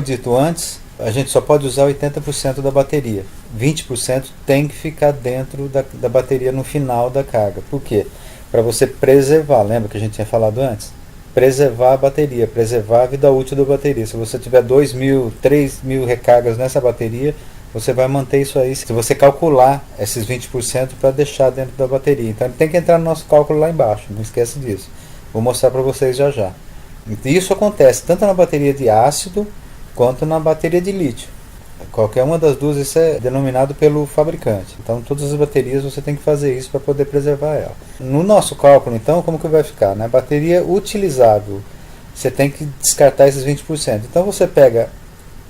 dito antes, a gente só pode usar 80% da bateria. 20% tem que ficar dentro da bateria no final da carga. Por quê? Para você preservar, lembra que a gente tinha falado antes? Preservar a bateria, preservar a vida útil da bateria. Se você tiver 2.000, 3.000 recargas nessa bateria, você vai manter isso aí se você calcular esses 20% para deixar dentro da bateria. Então ele tem que entrar no nosso cálculo lá embaixo, não esquece disso. Vou mostrar para vocês já já. Isso acontece tanto na bateria de ácido quanto na bateria de lítio. Qualquer uma das duas, isso é denominado pelo fabricante. Então todas as baterias você tem que fazer isso para poder preservar ela. No nosso cálculo, então, como que vai ficar? Na bateria utilizável, você tem que descartar esses 20%. Então você pega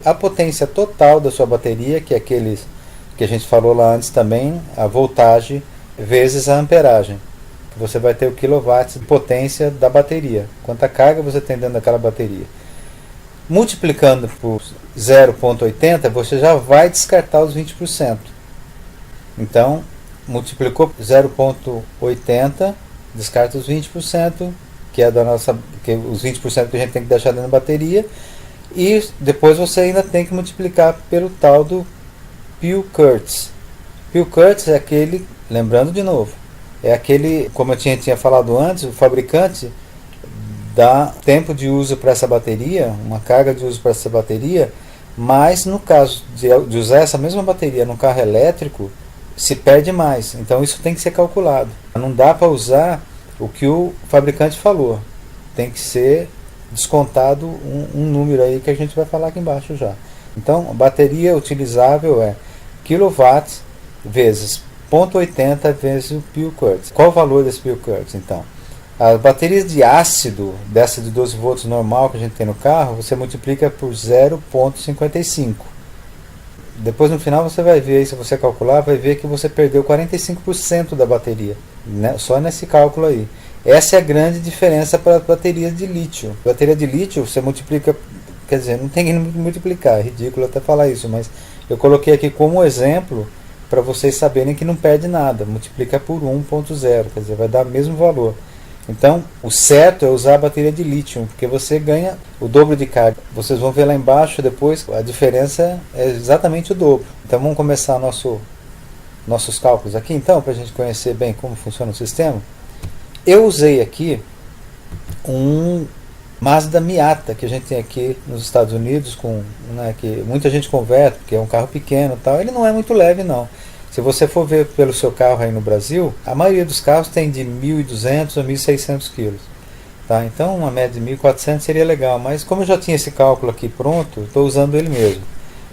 a potência total da sua bateria, que é aqueles que a gente falou lá antes também, a voltagem vezes a amperagem. Você vai ter o quilowatts de potência da bateria, quanta carga você tem dentro daquela bateria. Multiplicando por 0,80, você já vai descartar os 20%. Então, multiplicou por 0,80, descarta os 20%, que é os 20% que a gente tem que deixar dentro da bateria, e depois você ainda tem que multiplicar pelo tal do Pew-Kurtz. Pew-Kurtz é aquele, lembrando de novo, é aquele, como eu tinha falado antes, o fabricante dá tempo de uso para essa bateria, uma carga de uso para essa bateria, mas no caso de usar essa mesma bateria no carro elétrico, se perde mais. Então isso tem que ser calculado. Não dá para usar o que o fabricante falou. Tem que ser descontado um número aí que a gente vai falar aqui embaixo já. Então a bateria utilizável é kilowatts vezes 0,80 vezes o Pew-Kurtz. Qual o valor desse Pew-Kurtz então? As baterias de ácido, dessa de 12 volts normal que a gente tem no carro, você multiplica por 0,55. Depois no final você vai ver, se você calcular, vai ver que você perdeu 45% da bateria, né? Só nesse cálculo aí. Essa é a grande diferença para as baterias de lítio. Bateria de lítio você multiplica, quer dizer, não tem que multiplicar, é ridículo até falar isso, mas eu coloquei aqui como exemplo para vocês saberem que não perde nada. Multiplica por 1,0, quer dizer, vai dar o mesmo valor. Então, o certo é usar a bateria de lítio, porque você ganha o dobro de carga. Vocês vão ver lá embaixo depois, a diferença é exatamente o dobro. Então, vamos começar nossos cálculos aqui, então, para a gente conhecer bem como funciona o sistema. Eu usei aqui um Mazda Miata, que a gente tem aqui nos Estados Unidos, que muita gente converte, porque é um carro pequeno e tal. Ele não é muito leve, não. Se você for ver pelo seu carro aí no Brasil, a maioria dos carros tem de 1.200 a 1.600 quilos. Tá? Então uma média de 1.400 seria legal, mas como eu já tinha esse cálculo aqui pronto, estou usando ele mesmo.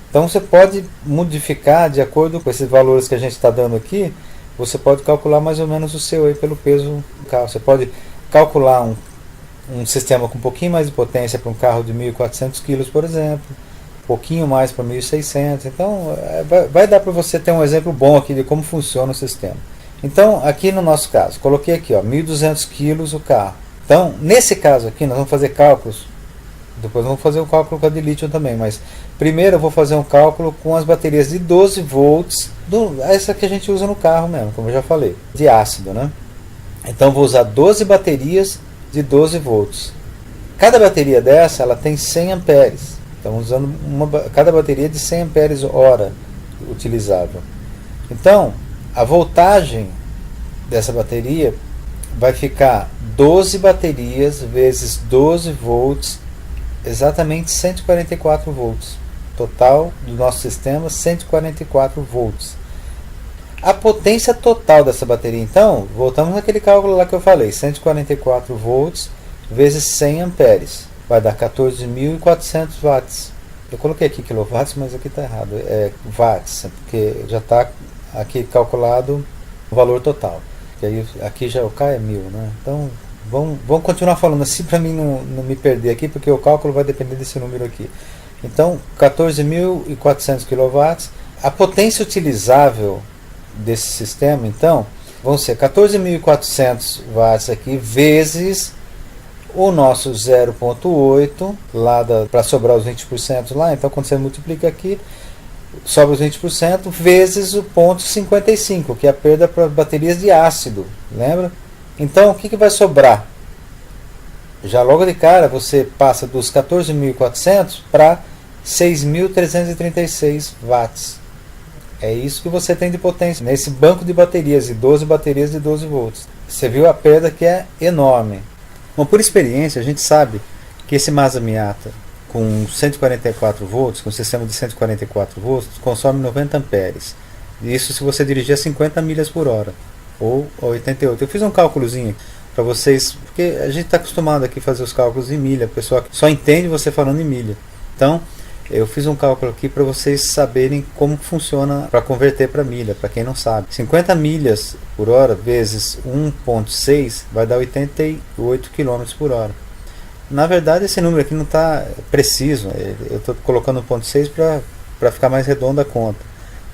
Então você pode modificar de acordo com esses valores que a gente está dando aqui, você pode calcular mais ou menos o seu aí pelo peso do carro. Você pode calcular um sistema com um pouquinho mais de potência para um carro de 1.400 quilos, por exemplo. Pouquinho mais para 1.600, então vai dar para você ter um exemplo bom aqui de como funciona o sistema. Então aqui no nosso caso, coloquei aqui 1.200 quilos o carro. Então nesse caso aqui nós vamos fazer cálculos, depois vamos fazer o cálculo com a de lítio também, mas primeiro eu vou fazer um cálculo com as baterias de 12 volts, essa que a gente usa no carro mesmo, como eu já falei, de ácido, né? Então vou usar 12 baterias de 12 volts. Cada bateria dessa ela tem 100 amperes. Estamos usando cada bateria de 100 amperes hora utilizável. Então, a voltagem dessa bateria vai ficar 12 baterias vezes 12 volts, exatamente 144 volts. Total do nosso sistema, 144 volts. A potência total dessa bateria, então, voltamos naquele cálculo lá que eu falei, 144 volts vezes 100 amperes. Vai dar 14.400 watts. Eu coloquei aqui quilowatts, mas aqui está errado. É watts, porque já está aqui calculado o valor total. E aí, aqui já o K é 1.000, né? Então, vamos continuar falando assim para mim não me perder aqui, porque o cálculo vai depender desse número aqui. Então, 14.400 quilowatts. A potência utilizável desse sistema, então, vão ser 14.400 watts aqui, vezes o nosso 0,8 lá para sobrar os 20% lá. Então quando você multiplica aqui, sobra os 20% vezes o 0,55, que é a perda para baterias de ácido, lembra? Então o que vai sobrar? Já logo de cara você passa dos 14.400 para 6.336 watts. É isso que você tem de potência nesse banco de baterias, de 12 baterias de 12 volts. Você viu a perda que é enorme. Bom, por experiência, a gente sabe que esse Mazda Miata com 144 volts, com sistema de 144 volts, consome 90 amperes. Isso se você dirigir a 50 milhas por hora, ou a 88. Eu fiz um cálculozinho para vocês, porque a gente está acostumado aqui a fazer os cálculos em milha, o pessoal só entende você falando em milha. Então, eu fiz um cálculo aqui para vocês saberem como funciona para converter para milha, para quem não sabe. 50 milhas por hora vezes 1.6 vai dar 88 km por hora. Na verdade, esse número aqui não está preciso, eu estou colocando 1.6 para ficar mais redonda a conta.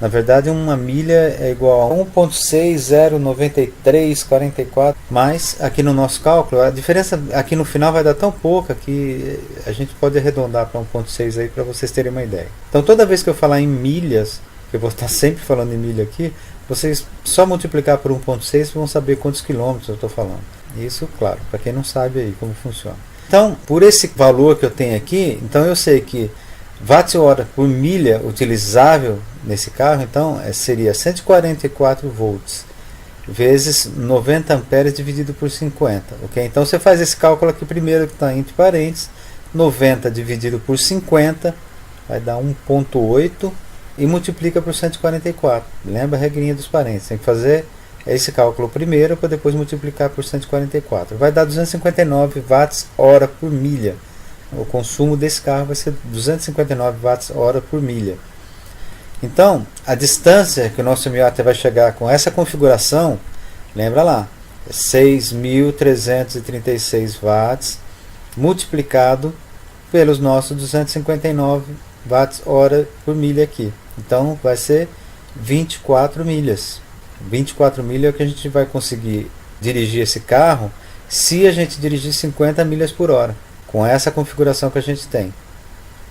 Na verdade, uma milha é igual a 1.609344, mas aqui no nosso cálculo, a diferença aqui no final vai dar tão pouca que a gente pode arredondar para 1.6 aí para vocês terem uma ideia. Então, toda vez que eu falar em milhas, que eu vou estar sempre falando em milha aqui, vocês só multiplicar por 1.6 vão saber quantos quilômetros eu estou falando. Isso, claro, para quem não sabe aí como funciona. Então, por esse valor que eu tenho aqui, então eu sei que watts-hora por milha utilizável nesse carro, então seria 144 volts vezes 90 amperes dividido por 50, ok? Então você faz esse cálculo aqui primeiro, que está entre parênteses, 90 dividido por 50 vai dar 1.8 e multiplica por 144. Lembra a regrinha dos parênteses, tem que fazer esse cálculo primeiro para depois multiplicar por 144. Vai dar 259 watts-hora por milha. O consumo desse carro vai ser 259 watts-hora por milha. Então, a distância que o nosso Miata vai chegar com essa configuração, lembra lá, é 6.336 watts multiplicado pelos nossos 259 watts-hora por milha aqui. Então, vai ser 24 milhas. 24 milhas é o que a gente vai conseguir dirigir esse carro se a gente dirigir 50 milhas por hora. Com essa configuração que a gente tem.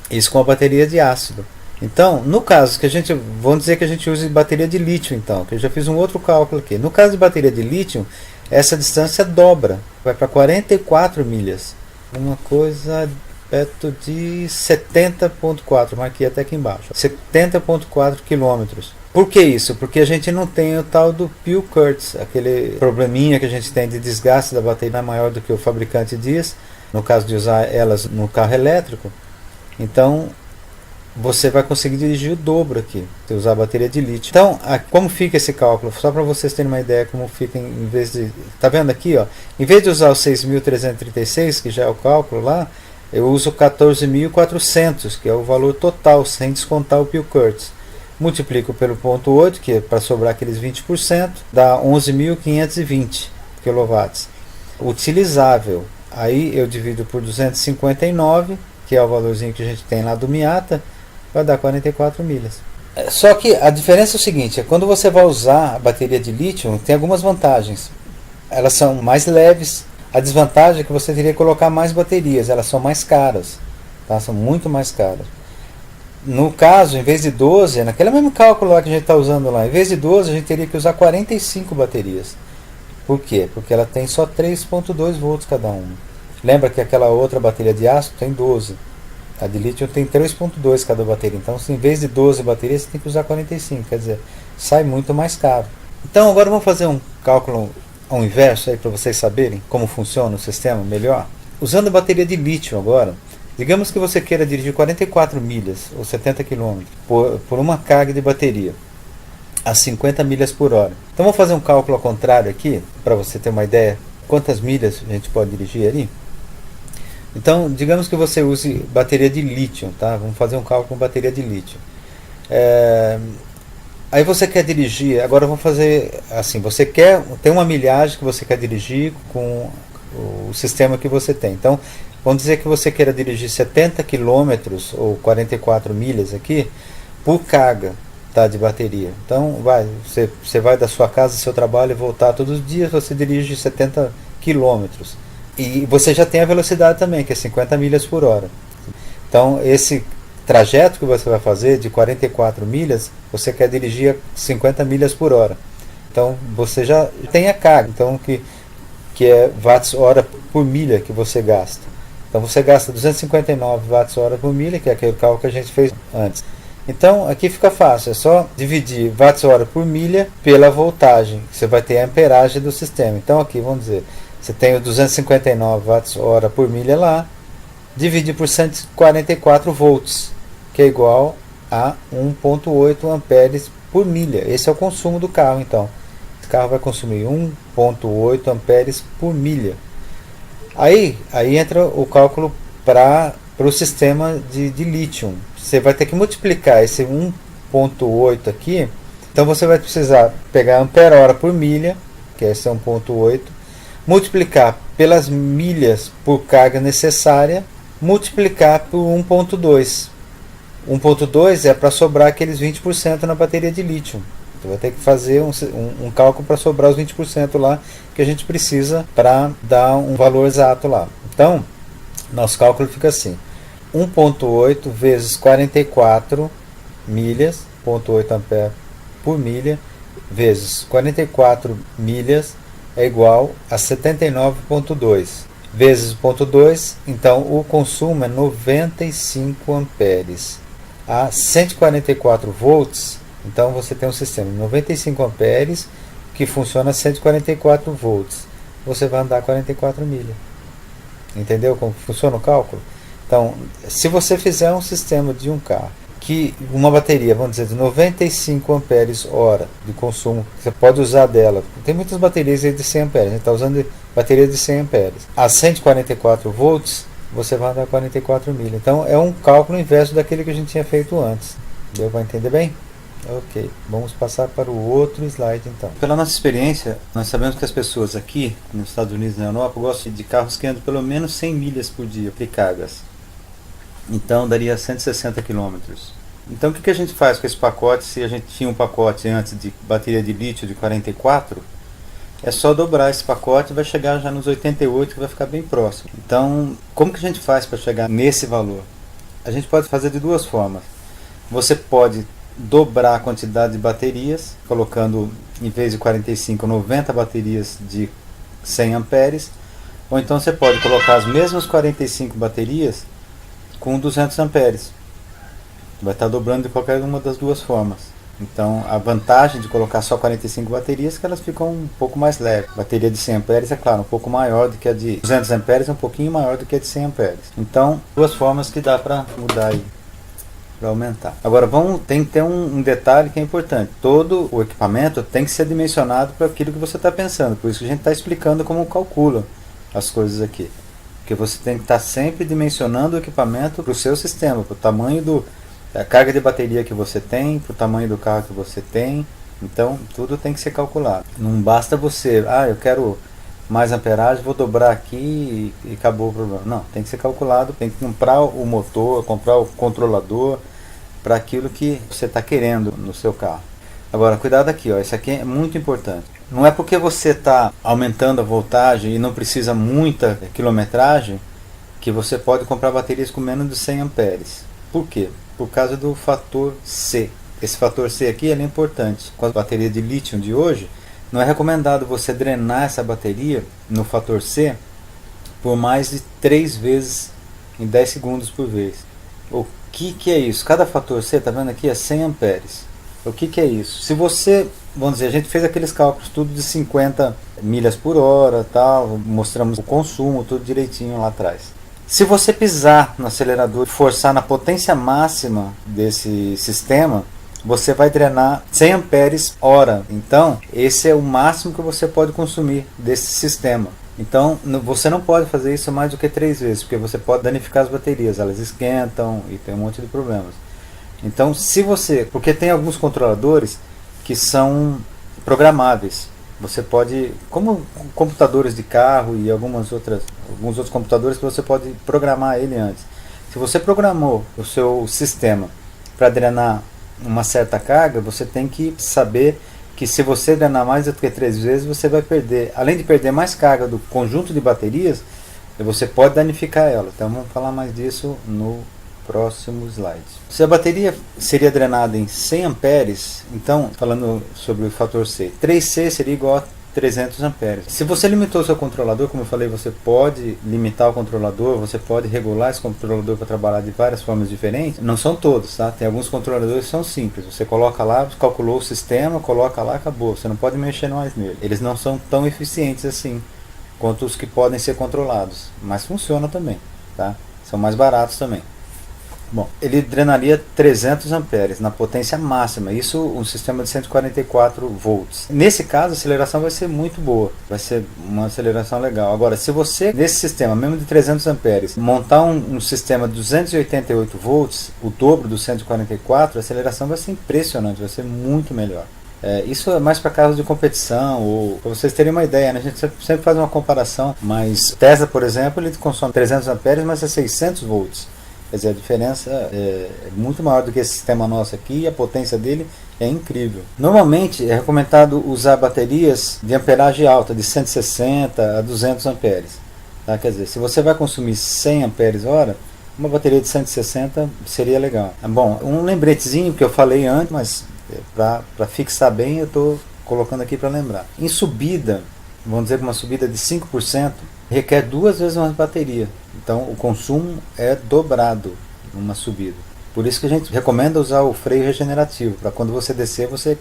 Isso com a bateria de ácido. Então, no caso que a gente, vamos dizer que a gente use bateria de lítio, então, que eu já fiz um outro cálculo aqui. No caso de bateria de lítio, essa distância dobra, vai para 44 milhas. Uma coisa perto de 70.4, marquei até aqui embaixo. 70.4 quilômetros. Por que isso? Porque a gente não tem o tal do Peel Kurtz, aquele probleminha que a gente tem de desgaste da bateria maior do que o fabricante diz. No caso de usar elas no carro elétrico, então você vai conseguir dirigir o dobro aqui, se usar a bateria de lítio. Então, como fica esse cálculo? Só para vocês terem uma ideia como fica em vez de... Tá vendo aqui, ó? Em vez de usar os 6.336, que já é o cálculo lá, eu uso 14.400, que é o valor total, sem descontar o Peel Kurtz. Multiplico pelo 0,8, que é para sobrar aqueles 20%, dá 11.520 kW. Utilizável. Aí eu divido por 259, que é o valorzinho que a gente tem lá do Miata, vai dar 44 milhas. Só que a diferença é o seguinte, é quando você vai usar a bateria de lítio, tem algumas vantagens. Elas são mais leves, a desvantagem é que você teria que colocar mais baterias, elas são mais caras, tá? São muito mais caras. No caso, em vez de 12, naquele mesmo cálculo lá que a gente está usando lá, em vez de 12 a gente teria que usar 45 baterias. Por quê? Porque ela tem só 3.2 volts cada uma. Lembra que aquela outra bateria de ácido tem 12. A de lítio tem 3.2 cada bateria. Então, se em vez de 12 baterias, você tem que usar 45. Quer dizer, sai muito mais caro. Então, agora vamos fazer um cálculo ao inverso aí para vocês saberem como funciona o sistema melhor. Usando a bateria de lítio agora, digamos que você queira dirigir 44 milhas ou 70 km por uma carga de bateria a 50 milhas por hora. Então vamos fazer um cálculo ao contrário aqui, para você ter uma ideia quantas milhas a gente pode dirigir ali. Então, digamos que você use bateria de lítio, tá? Vamos fazer um cálculo com bateria de lítio. Aí você quer dirigir, agora vamos fazer assim, você tem uma milhagem que você quer dirigir com o sistema que você tem. Então, vamos dizer que você queira dirigir 70 km ou 44 milhas aqui por carga. Tá, de bateria. Então você vai da sua casa ao seu trabalho e voltar todos os dias, você dirige 70 km. E você já tem a velocidade também, que é 50 milhas por hora. Então esse trajeto que você vai fazer de 44 milhas, você quer dirigir a 50 milhas por hora. Então você já tem a carga, então que é watts-hora por milha que você gasta. Então você gasta 259 watts-hora por milha, que é aquele cálculo que a gente fez antes. Então aqui fica fácil, é só dividir watts-hora por milha pela voltagem. Você vai ter a amperagem do sistema. Então aqui, vamos dizer, você tem o 259 watts-hora por milha lá, divide por 144 volts, que é igual a 1,8 amperes por milha. Esse é o consumo do carro, então. Esse carro vai consumir 1,8 amperes por milha. Aí entra o cálculo para o sistema de lítio. Você vai ter que multiplicar esse 1,8 aqui. Então você vai precisar pegar ampere-hora por milha, que é esse 1,8, multiplicar pelas milhas por carga necessária, multiplicar por 1,2. 1,2 é para sobrar aqueles 20% na bateria de lítio. Você vai ter que fazer um cálculo para sobrar os 20% lá que a gente precisa para dar um valor exato lá. Então, nosso cálculo fica assim: 1,8 vezes 44 milhas, 0,8 ampere por milha, vezes 44 milhas é igual a 79,2. Vezes 0,2, então o consumo é 95 amperes. A 144 volts, então você tem um sistema de 95 amperes que funciona a 144 volts. Você vai andar 44 milhas. Entendeu como funciona o cálculo? Então, se você fizer um sistema de um carro que uma bateria, vamos dizer, de 95 amperes hora de consumo, você pode usar dela. Tem muitas baterias aí de 100 amperes, a gente está usando bateria de 100 amperes. A 144 volts, você vai andar 44 milhas. Então, é um cálculo inverso daquele que a gente tinha feito antes. Deu para entender bem? Ok, vamos passar para o outro slide então. Pela nossa experiência, nós sabemos que as pessoas aqui nos Estados Unidos e na Europa gostam de carros que andam pelo menos 100 milhas por dia de cargas. Então daria 160 quilômetros. Então o que a gente faz com esse pacote? Se a gente tinha um pacote antes de bateria de lítio de 44, é só dobrar esse pacote e vai chegar já nos 88, que vai ficar bem próximo. Então, como que a gente faz para chegar nesse valor? A gente pode fazer de duas formas. Você pode dobrar a quantidade de baterias, colocando, em vez de 45, 90 baterias de 100 amperes, ou então você pode colocar as mesmas 45 baterias com 200 amperes. Vai estar dobrando de qualquer uma das duas formas. Então, a vantagem de colocar só 45 baterias é que elas ficam um pouco mais leves. A bateria de 100 amperes é, claro, um pouco maior do que a de 200 amperes, um pouquinho maior do que a de 100 amperes. Então, duas formas que dá para mudar aí, para aumentar. Agora, tem que ter um detalhe que é importante. Todo o equipamento tem que ser dimensionado para aquilo que você está pensando. Por isso que a gente está explicando como calcula as coisas aqui. Porque você tem que estar sempre dimensionando o equipamento para o seu sistema, para o tamanho da carga de bateria que você tem, para o tamanho do carro que você tem. Então, tudo tem que ser calculado. Não basta você, eu quero mais amperagem, vou dobrar aqui e acabou o problema. Não, tem que ser calculado, tem que comprar o motor, comprar o controlador para aquilo que você está querendo no seu carro. Agora, cuidado aqui, isso aqui é muito importante. Não é porque você está aumentando a voltagem e não precisa muita quilometragem que você pode comprar baterias com menos de 100 amperes. Por quê? Por causa do fator C. Esse fator C aqui ele é importante. Com a bateria de lítio de hoje, não é recomendado você drenar essa bateria no fator C por mais de 3 vezes em 10 segundos por vez. O que é isso? Cada fator C, está vendo aqui, é 100 amperes. O que é isso? Se você, vamos dizer, a gente fez aqueles cálculos tudo de 50 milhas por hora, tal, mostramos o consumo, tudo direitinho lá atrás. Se você pisar no acelerador e forçar na potência máxima desse sistema, você vai drenar 100 amperes hora. Então, esse é o máximo que você pode consumir desse sistema. Então, você não pode fazer isso mais do que 3 vezes, porque você pode danificar as baterias, elas esquentam e tem um monte de problemas. Então, porque tem alguns controladores que são programáveis. Você pode, como computadores de carro e alguns outros computadores que você pode programar ele antes. Se você programou o seu sistema para drenar uma certa carga, você tem que saber que se você drenar mais do que 3 vezes, você vai perder, além de perder mais carga do conjunto de baterias, você pode danificar ela. Então vamos falar mais disso no próximo slide. Se a bateria seria drenada em 100 amperes, então, falando sobre o fator C, 3C seria igual a 300 amperes. Se você limitou o seu controlador, como eu falei, você pode limitar o controlador, você pode regular esse controlador para trabalhar de várias formas diferentes. Não são todos, tá? Tem alguns controladores que são simples. Você coloca lá, calculou o sistema, coloca lá, acabou. Você não pode mexer mais nele. Eles não são tão eficientes assim quanto os que podem ser controlados, mas funciona também, tá? São mais baratos também. Bom, ele drenaria 300 amperes na potência máxima, isso um sistema de 144 volts. Nesse caso a aceleração vai ser muito boa, vai ser uma aceleração legal. Agora, se você nesse sistema, mesmo de 300 amperes, montar um sistema de 288 volts, o dobro do 144, a aceleração vai ser impressionante, vai ser muito melhor. Isso é mais para casos de competição, ou para vocês terem uma ideia, né? A gente sempre faz uma comparação, mas Tesla, por exemplo, ele consome 300 amperes, mas é 600 volts. Quer dizer, a diferença é muito maior do que esse sistema nosso aqui, e a potência dele é incrível. Normalmente é recomendado usar baterias de amperagem alta, de 160 a 200 amperes. Tá? Quer dizer, se você vai consumir 100 amperes hora, uma bateria de 160 seria legal. Bom, um lembretezinho que eu falei antes, mas para fixar bem eu estou colocando aqui para lembrar. Em subida, vamos dizer que uma subida de 5%, requer 2 vezes mais bateria. Então o consumo é dobrado numa subida. Por isso que a gente recomenda usar o freio regenerativo, para quando você descer você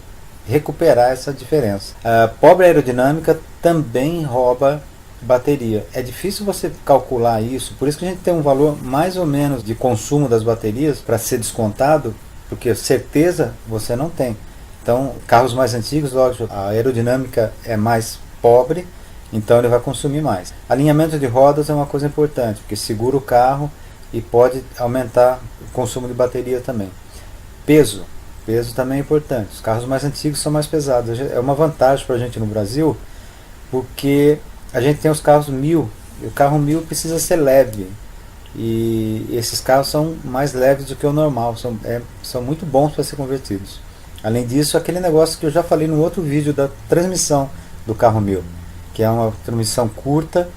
recuperar essa diferença. A pobre aerodinâmica também rouba bateria. É difícil você calcular isso, por isso que a gente tem um valor mais ou menos de consumo das baterias para ser descontado, porque certeza você não tem. Então carros mais antigos, lógico, a aerodinâmica é mais pobre, então ele vai consumir mais. Alinhamento de rodas é uma coisa importante, porque segura o carro e pode aumentar o consumo de bateria também. Peso também é importante. Os carros mais antigos são mais pesados. É uma vantagem para a gente no Brasil, porque a gente tem os carros 1000, e o carro 1000 precisa ser leve. E esses carros são mais leves do que o normal, são muito bons para ser convertidos. Além disso, aquele negócio que eu já falei no outro vídeo da transmissão do carro 1000, que é uma transmissão curta,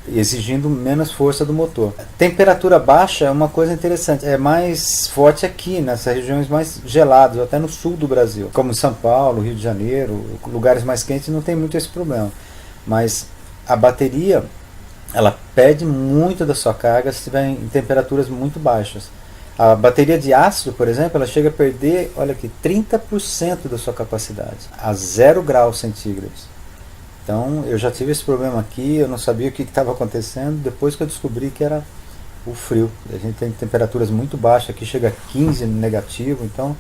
exigindo menos força do motor. Temperatura baixa é uma coisa interessante, é mais forte aqui, nessas regiões mais geladas, até no sul do Brasil, como São Paulo, Rio de Janeiro, lugares mais quentes não tem muito esse problema. Mas a bateria, ela perde muito da sua carga se estiver em temperaturas muito baixas. A bateria de ácido, por exemplo, ela chega a perder, olha aqui, 30% da sua capacidade, a 0 graus centígrados. Então eu já tive esse problema aqui, eu não sabia o que estava acontecendo, depois que eu descobri que era o frio. A gente tem temperaturas muito baixas, aqui chega a 15 negativo, então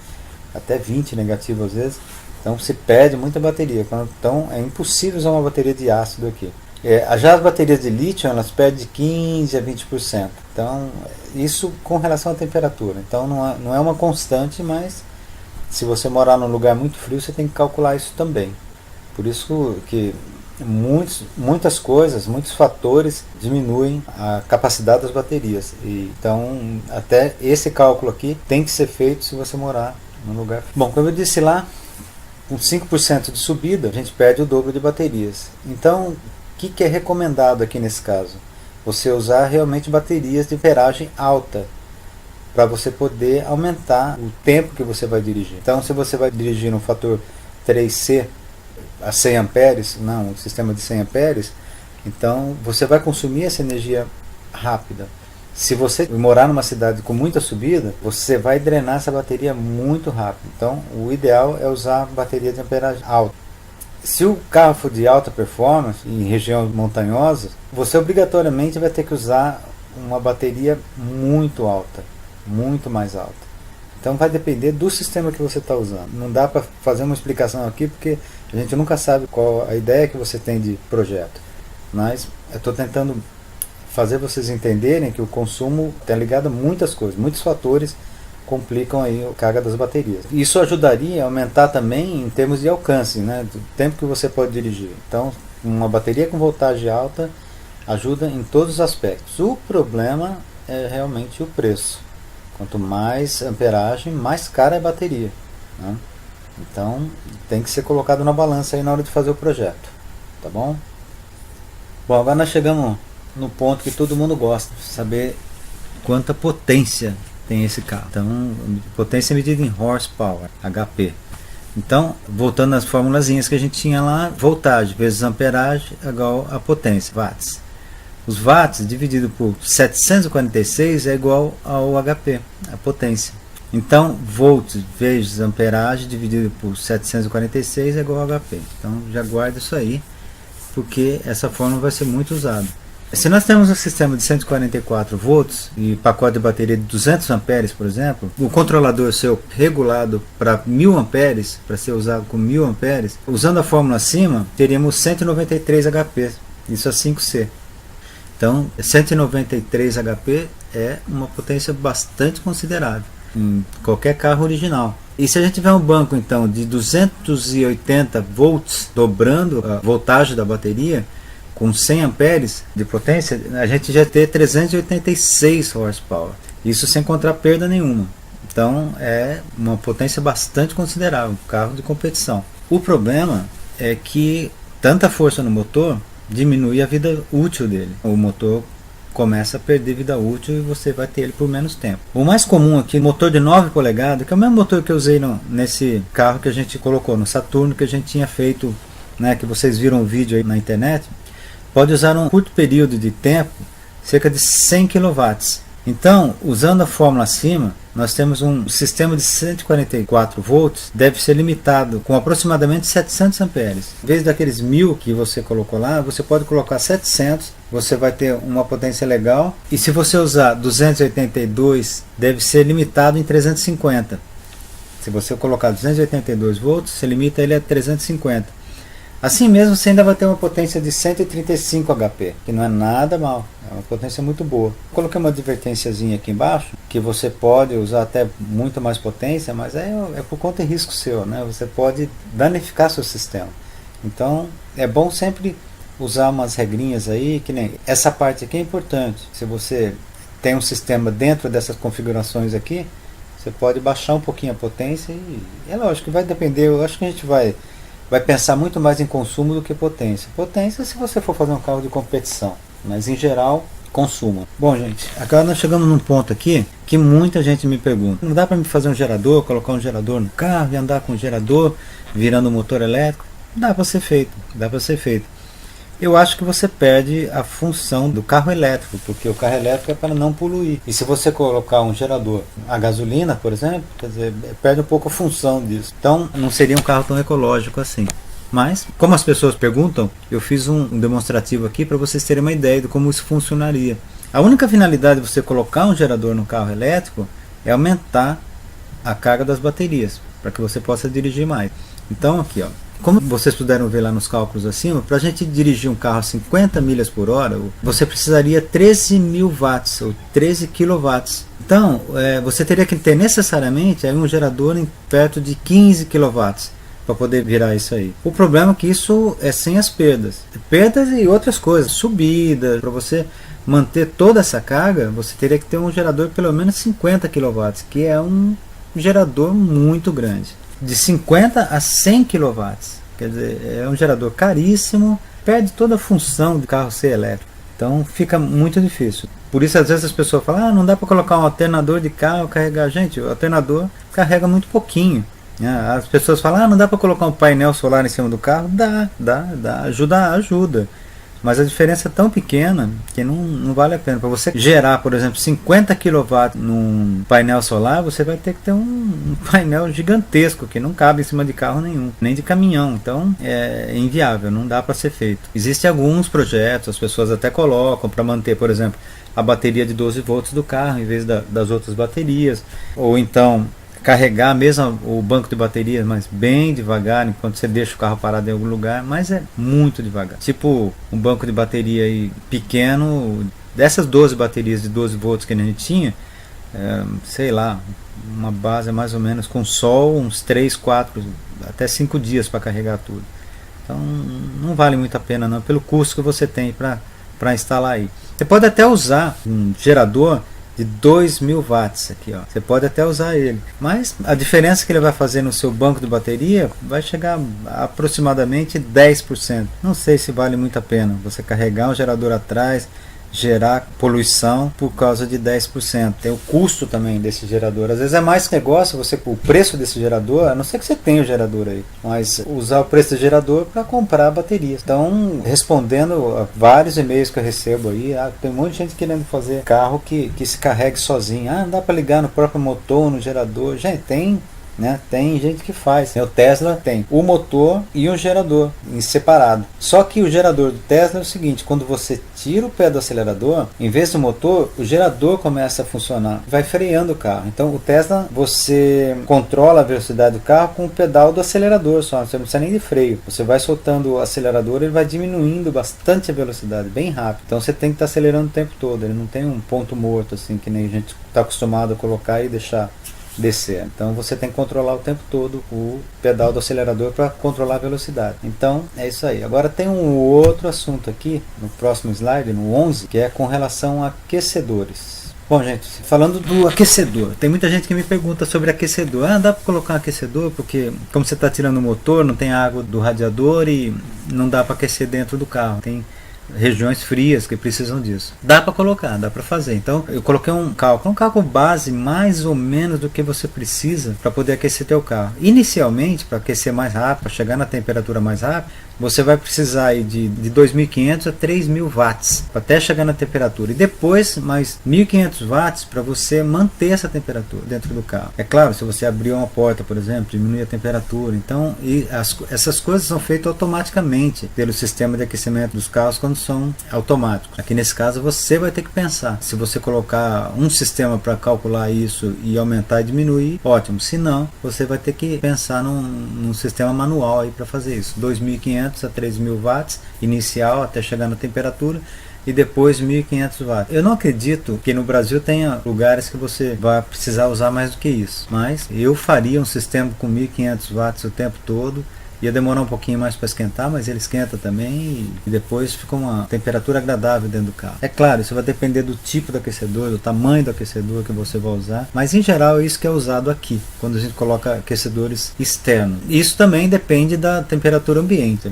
até 20 negativo às vezes, então se perde muita bateria. Então é impossível usar uma bateria de ácido aqui. Já as baterias de lítio, elas perdem de 15 a 20%. Então isso com relação à temperatura. Então não é uma constante, mas se você morar num lugar muito frio, você tem que calcular isso também. Por isso que muitas coisas, muitos fatores diminuem a capacidade das baterias. Então, até esse cálculo aqui tem que ser feito se você morar num lugar. Bom, como eu disse lá, com 5% de subida, a gente perde o dobro de baterias. Então, o que é recomendado aqui nesse caso? Você usar realmente baterias de amperagem alta, para você poder aumentar o tempo que você vai dirigir. Então, se você vai dirigir no fator 3C, a 100 amperes, um sistema de 100 amperes, então você vai consumir essa energia rápida. Se você morar numa cidade com muita subida, você vai drenar essa bateria muito rápido. Então o ideal é usar bateria de amperagem alta. Se o carro for de alta performance, em região montanhosa, você obrigatoriamente vai ter que usar uma bateria muito alta, muito mais alta. Então vai depender do sistema que você está usando. Não dá para fazer uma explicação aqui, porque a gente nunca sabe qual a ideia que você tem de projeto. Mas eu estou tentando fazer vocês entenderem que o consumo está ligado a muitas coisas, muitos fatores complicam aí a carga das baterias. Isso ajudaria a aumentar também em termos de alcance, né, do tempo que você pode dirigir. Então uma bateria com voltagem alta ajuda em todos os aspectos. O problema é realmente o preço. Quanto mais amperagem, mais cara é a bateria, né? Então tem que ser colocado na balança aí na hora de fazer o projeto, tá bom? Bom, agora nós chegamos no ponto que todo mundo gosta, saber quanta potência tem esse carro. Então, potência medida em horsepower, HP. Então, voltando às formulazinhas que a gente tinha lá, voltagem vezes amperagem igual a potência, watts. Os watts dividido por 746 é igual ao HP, a potência. Então, volts vezes amperagem dividido por 746 é igual ao HP. Então, já guarda isso aí, porque essa fórmula vai ser muito usada. Se nós temos um sistema de 144 volts e pacote de bateria de 200 amperes, por exemplo, o controlador seu regulado para 1000 amperes, para ser usado com 1000 amperes, usando a fórmula acima, teríamos 193 HP, isso é 5C. Então, 193 HP é uma potência bastante considerável em qualquer carro original. E se a gente tiver um banco então de 280 volts, dobrando a voltagem da bateria, com 100 amperes de potência, a gente já tem 386 horsepower. Isso sem contar perda nenhuma. Então é uma potência bastante considerável, um carro de competição. O problema é que tanta força no motor diminui a vida útil dele. O motor começa a perder vida útil e você vai ter ele por menos tempo. O mais comum aqui, motor de 9 polegadas, que é o mesmo motor que eu usei nesse carro que a gente colocou no Saturno, que a gente tinha feito, né, que vocês viram o vídeo aí na internet, pode usar um curto período de tempo, cerca de 100 kW. Então, usando a fórmula acima, nós temos um sistema de 144 volts, deve ser limitado com aproximadamente 700 amperes. Em vez daqueles 1000 que você colocou lá, você pode colocar 700, você vai ter uma potência legal. E se você usar 282, deve ser limitado em 350. Se você colocar 282 volts, você limita ele a 350. Assim mesmo, você ainda vai ter uma potência de 135 HP, que não é nada mal, é uma potência muito boa. Coloquei uma advertênciazinha aqui embaixo, que você pode usar até muito mais potência, mas é por conta e risco seu, né? Você pode danificar seu sistema. Então, é bom sempre usar umas regrinhas aí, que nem essa parte aqui é importante. Se você tem um sistema dentro dessas configurações aqui, você pode baixar um pouquinho a potência e é lógico que vai depender, eu acho que a gente vai pensar muito mais em consumo do que potência. Potência se você for fazer um carro de competição, mas em geral, consumo. Bom, gente, agora nós chegamos num ponto aqui que muita gente me pergunta: não dá para me fazer um gerador, colocar um gerador no carro e andar com o gerador virando um motor elétrico? Dá para ser feito, dá para ser feito. Eu acho que você perde a função do carro elétrico, porque o carro elétrico é para não poluir. E se você colocar um gerador a gasolina, por exemplo, quer dizer, perde um pouco a função disso. Então não seria um carro tão ecológico assim. Mas, como as pessoas perguntam, eu fiz um demonstrativo aqui para vocês terem uma ideia de como isso funcionaria. A única finalidade de você colocar um gerador no carro elétrico é aumentar a carga das baterias, para que você possa dirigir mais. Então aqui, ó, como vocês puderam ver lá nos cálculos acima, para a gente dirigir um carro a 50 milhas por hora, você precisaria 13.000 watts, ou 13 kW. Então, você teria que ter necessariamente um gerador em perto de 15 kW para poder virar isso aí. O problema é que isso é sem as perdas. Perdas e outras coisas, subida. Para você manter toda essa carga, você teria que ter um gerador de pelo menos 50 kW, que é um gerador muito grande. De 50 a 100 kW, quer dizer, é um gerador caríssimo, perde toda a função do carro ser elétrico, então fica muito difícil. Por isso às vezes as pessoas falam: não dá para colocar um alternador de carro, carregar. Gente, o alternador carrega muito pouquinho, né? As pessoas falam: não dá para colocar um painel solar em cima do carro. Dá, ajuda. Mas a diferença é tão pequena que não vale a pena. Para você gerar, por exemplo, 50 kW num painel solar, você vai ter que ter um painel gigantesco que não cabe em cima de carro nenhum, nem de caminhão. Então é inviável, não dá para ser feito. Existem alguns projetos, as pessoas até colocam para manter, por exemplo, a bateria de 12 volts do carro em vez das outras baterias. Ou então carregar mesmo o banco de baterias, mas bem devagar, enquanto você deixa o carro parado em algum lugar, mas é muito devagar. Tipo um banco de bateria aí pequeno, dessas 12 baterias de 12 volts que a gente tinha, sei lá, uma base mais ou menos com sol, uns 3, 4, até 5 dias para carregar tudo. Então não vale muito a pena não, pelo custo que você tem para instalar aí. Você pode até usar um gerador de 2.000 watts aqui, ó. Você pode até usar ele, mas a diferença que ele vai fazer no seu banco de bateria vai chegar a aproximadamente 10%. Não sei se vale muito a pena você carregar um gerador atrás, gerar poluição por causa de 10%. Tem o custo também desse gerador. Às vezes é mais negócio o preço desse gerador, a não ser que você tenha o gerador aí, mas usar o preço do gerador para comprar baterias. Então, respondendo a vários e-mails que eu recebo aí, tem um monte de gente querendo fazer carro que se carregue sozinho. Não dá para ligar no próprio motor, no gerador. Gente, tem gente que faz. O Tesla tem o motor e o gerador em separado. Só que o gerador do Tesla é o seguinte: quando você tira o pé do acelerador, em vez do motor, o gerador começa a funcionar, vai freando o carro. Então o Tesla, você controla a velocidade do carro com o pedal do acelerador só, você não precisa nem de freio. Você vai soltando o acelerador, ele vai diminuindo bastante a velocidade, bem rápido. Então você tem que estar acelerando o tempo todo, ele não tem um ponto morto assim, que nem a gente está acostumado a colocar e deixar descer. Então você tem que controlar o tempo todo o pedal do acelerador para controlar a velocidade. Então é isso aí. Agora tem um outro assunto aqui no próximo slide, no 11, que é com relação a aquecedores. Bom, gente, falando do aquecedor, tem muita gente que me pergunta sobre aquecedor. Dá para colocar um aquecedor porque como você está tirando o motor, não tem água do radiador e não dá para aquecer dentro do carro. Tem regiões frias que precisam disso. Dá para colocar, dá para fazer. Então eu coloquei um cálculo base mais ou menos do que você precisa para poder aquecer teu carro. Inicialmente, para aquecer mais rápido, para chegar na temperatura mais rápido, você vai precisar aí de 2.500 a 3.000 watts até chegar na temperatura, e depois mais 1.500 watts para você manter essa temperatura dentro do carro. É claro, se você abrir uma porta, por exemplo, diminui a temperatura. Então essas coisas são feitas automaticamente pelo sistema de aquecimento dos carros quando são automáticos. Aqui nesse caso você vai ter que pensar. Se você colocar um sistema para calcular isso e aumentar e diminuir, ótimo. Se não, você vai ter que pensar num sistema manual aí para fazer isso. 2.500 a 3.000 watts inicial até chegar na temperatura e depois 1.500 watts. Eu não acredito que no Brasil tenha lugares que você vai precisar usar mais do que isso, mas eu faria um sistema com 1.500 watts o tempo todo. Ia demorar um pouquinho mais para esquentar, mas ele esquenta também e depois fica uma temperatura agradável dentro do carro. É claro, isso vai depender do tipo do aquecedor, do tamanho do aquecedor que você vai usar, mas em geral é isso que é usado aqui, quando a gente coloca aquecedores externos. Isso também depende da temperatura ambiente.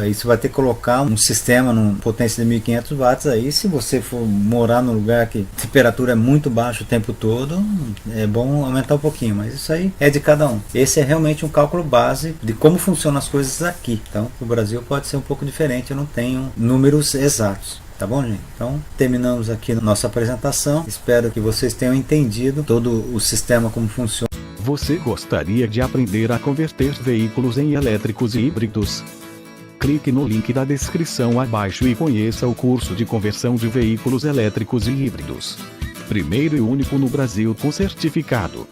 Aí você vai ter que colocar um sistema numa potência de 1.500 watts, aí se você for morar num lugar que a temperatura é muito baixa o tempo todo, é bom aumentar um pouquinho, mas isso aí é de cada um. Esse é realmente um cálculo base de como funcionam as coisas aqui. Então, o Brasil pode ser um pouco diferente, eu não tenho números exatos. Tá bom, gente? Então, terminamos aqui nossa apresentação. Espero que vocês tenham entendido todo o sistema como funciona. Você gostaria de aprender a converter veículos em elétricos e híbridos? Clique no link da descrição abaixo e conheça o curso de conversão de veículos elétricos e híbridos. Primeiro e único no Brasil com certificado.